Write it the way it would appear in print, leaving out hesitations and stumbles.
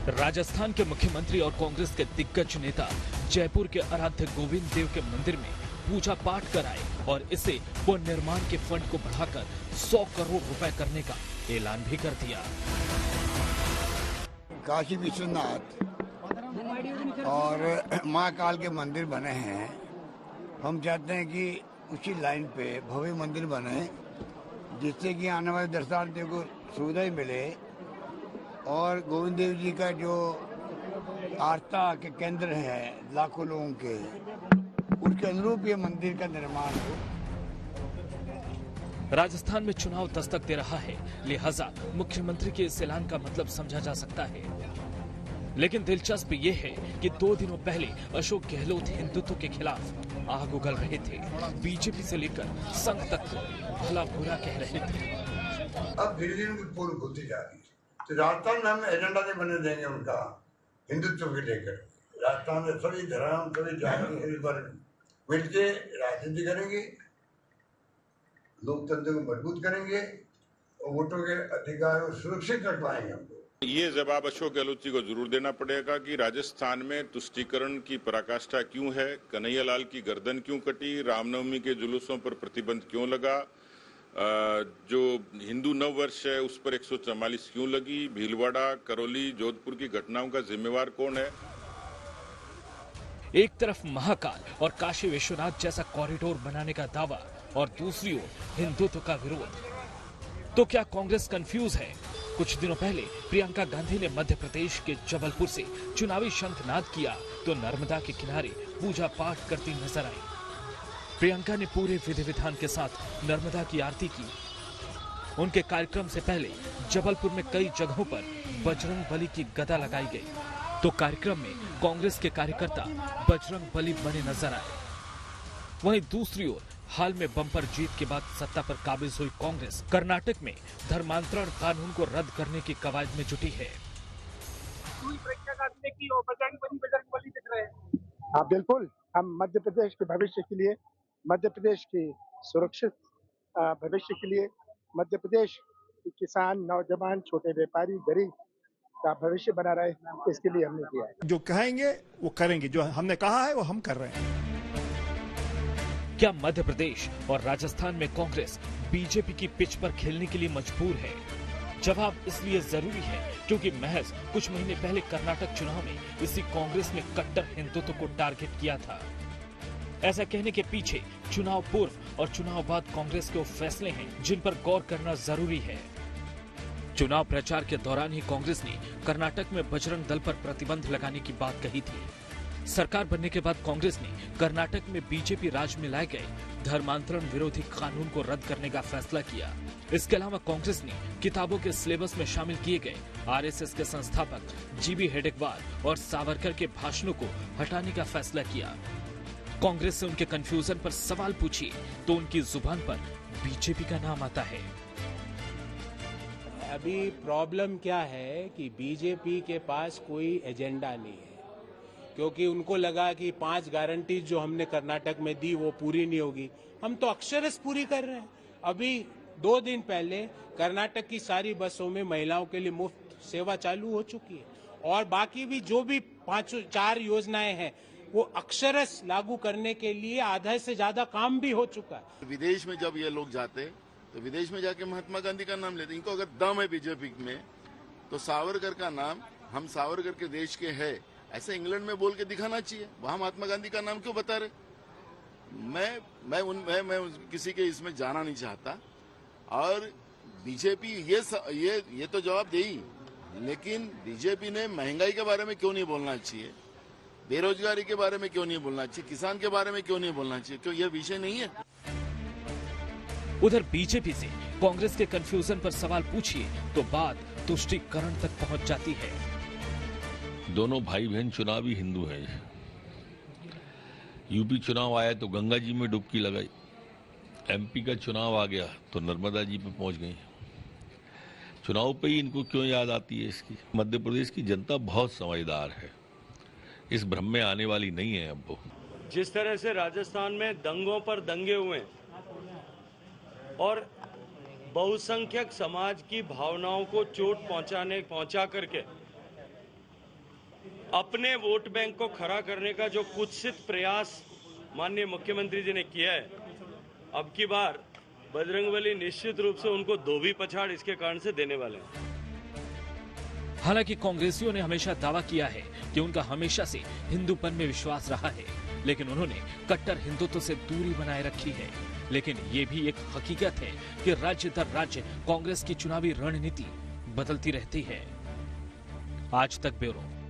राजस्थान के मुख्यमंत्री और कांग्रेस के दिग्गज नेता जयपुर के आराध्य गोविंद देव के मंदिर में पूजा पाठ कराए और इसे पुनर्निर्माण के फंड को बढ़ाकर 100 करोड़ रुपए करने का ऐलान भी कर दिया। काशी विश्वनाथ और महाकाल के मंदिर बने हैं। हम चाहते हैं कि उसी लाइन पे भव्य मंदिर बने जिससे कि आने वाले दर्शनार्थियों को सुविधा ही मिले और गोविंद देव जी का जो आस्था के केंद्र है लाखों लोगों के, उसके अनुरूप ये मंदिर का निर्माण हो। राजस्थान में चुनाव दस्तक दे रहा है, लिहाजा मुख्यमंत्री के इस ऐलान का मतलब समझा जा सकता है। लेकिन दिलचस्प ये है कि 2 दिनों पहले अशोक गहलोत हिंदुत्व के खिलाफ आग उगल रहे थे, बीजेपी से लेकर संघ तक को भला बुरा कह रहे थे। अब धीरे धीरे उनकी पोल खुलती जा रही है, तो राजस्थान में हम एजेंडा नहीं बनने देंगे उनका हिंदुत्व को लेकर। राजस्थान में सभी धर्म, सभी जाति, सभी वर्ग मिलके राजनीति करेंगे, लोकतंत्र को मजबूत करेंगे और वोटों के अधिकार को सुरक्षित रख पाएंगे हमको। ये जवाब अशोक गहलोत जी को जरूर देना पड़ेगा कि राजस्थान में तुष्टीकरण की पराकाष्ठा क्यों है, कन्हैया लाल की गर्दन क्यों कटी, रामनवमी के जुलूसों पर प्रतिबंध क्यों लगा, जो हिंदू नव वर्ष है उस पर 144 क्यों लगी, भीलवाड़ा, करौली, जोधपुर की घटनाओं का जिम्मेवार कौन है। एक तरफ महाकाल और काशी विश्वनाथ जैसा कॉरिडोर बनाने का दावा और दूसरी ओर हिंदुत्व का विरोध। तो क्या कांग्रेस कंफ्यूज है? कुछ दिनों पहले प्रियंका गांधी ने मध्य प्रदेश के जबलपुर से चुनावी शंखनाद किया तो नर्मदा के किनारे पूजा पाठ करती नजर आई। प्रियंका ने पूरे विधि विधान के साथ नर्मदा की आरती की। उनके कार्यक्रम से पहले जबलपुर में कई जगहों पर बजरंग बली की गदा लगाई गई, तो कार्यक्रम में कांग्रेस के कार्यकर्ता बजरंग बली बने नजर आए। वहीं दूसरी ओर हाल में बम्पर जीत के बाद सत्ता पर काबिज हुई कांग्रेस कर्नाटक में धर्मांतरण कानून को रद्द करने की कवायद में जुटी है। हाँ बिल्कुल, हम मध्य प्रदेश के भविष्य के लिए, मध्य प्रदेश की सुरक्षित भविष्य के लिए, मध्य प्रदेश के किसान, नौजवान, छोटे व्यापारी, गरीब का भविष्य बना रहे, इसके लिए हमने किया है। जो कहेंगे वो करेंगे, जो हमने कहा है वो हम कर रहे हैं। क्या मध्य प्रदेश और राजस्थान में कांग्रेस बीजेपी की पिच पर खेलने के लिए मजबूर है? जवाब इसलिए जरूरी है क्योंकि महज कुछ महीने पहले कर्नाटक चुनाव में इसी कांग्रेस ने कट्टर हिंदुत्व को टारगेट किया था। ऐसा कहने के पीछे चुनाव पूर्व और चुनाव बाद कांग्रेस के वो फैसले हैं जिन पर गौर करना जरूरी है। चुनाव प्रचार के दौरान ही कांग्रेस ने कर्नाटक में बजरंग दल पर प्रतिबंध लगाने की बात कही थी। सरकार बनने के बाद कांग्रेस ने कर्नाटक में बीजेपी राज में लाए गए धर्मांतरण विरोधी कानून को रद्द करने का फैसला किया। इसके अलावा कांग्रेस ने किताबों के सिलेबस में शामिल किए गए आरएसएस के संस्थापक जीबी हेडगेवार और सावरकर के भाषणों को हटाने का फैसला किया। कांग्रेस से उनके कंफ्यूजन पर सवाल पूछिए तो उनकी जुबान पर बीजेपी का नाम आता है। अभी प्रॉब्लम क्या है कि बीजेपी के पास कोई एजेंडा नहीं है, क्योंकि उनको लगा कि 5 गारंटीज जो हमने कर्नाटक में दी वो पूरी नहीं होगी। हम तो अक्षरश पूरी कर रहे हैं। अभी 2 दिन पहले कर्नाटक की सारी बसों में महिलाओं के लिए मुफ्त सेवा चालू हो चुकी है और बाकी भी जो भी 4 योजनाएं हैं वो अक्षरश लागू करने के लिए आधा से ज्यादा काम भी हो चुका है। विदेश में जब ये लोग जाते तो विदेश में जाके महात्मा गांधी का नाम लेते। इनको अगर दम है बीजेपी में तो सावरकर का नाम, हम सावरकर के देश के हैं, ऐसे इंग्लैंड में बोल के दिखाना चाहिए। वहां महात्मा गांधी का नाम क्यों बता रहे? मैं किसी के इसमें जाना नहीं चाहता और बीजेपी ये तो जवाब दे ही, लेकिन बीजेपी ने महंगाई के बारे में क्यों नहीं बोलना चाहिए, बेरोजगारी के बारे में क्यों नहीं बोलना चाहिए, किसान के बारे में क्यों नहीं बोलना चाहिए? क्यों यह विषय नहीं है? उधर बीजेपी से कांग्रेस के कंफ्यूजन पर सवाल पूछिए तो बात तुष्टीकरण तक पहुंच जाती है। दोनों भाई बहन चुनावी हिंदू हैं। यूपी चुनाव आया तो गंगा जी में डुबकी लगाई, एमपी का चुनाव आ गया तो नर्मदा जी पे पहुंच गई। चुनाव पे ही इनको क्यों याद आती है इसकी? मध्य प्रदेश की जनता बहुत समझदार है, इस भ्रम में आने वाली नहीं है। अब वो जिस तरह से राजस्थान में दंगों पर दंगे हुए और बहुसंख्यक समाज की भावनाओं को चोट पहुंचा करके अपने वोट बैंक को खड़ा करने का जो कुत्सित प्रयास माननीय मुख्यमंत्री जी ने किया है, अब की बार बजरंगबली निश्चित रूप से उनको धोबी पछाड़ इसके कारण से देने वाले हैं। हालांकि कांग्रेसियों ने हमेशा दावा किया है कि उनका हमेशा से हिंदूपन में विश्वास रहा है, लेकिन उन्होंने कट्टर हिंदुत्व से दूरी बनाए रखी है। लेकिन ये भी एक हकीकत है कि राज्य दर राज्य कांग्रेस की चुनावी रणनीति बदलती रहती है। आज तक ब्यूरो।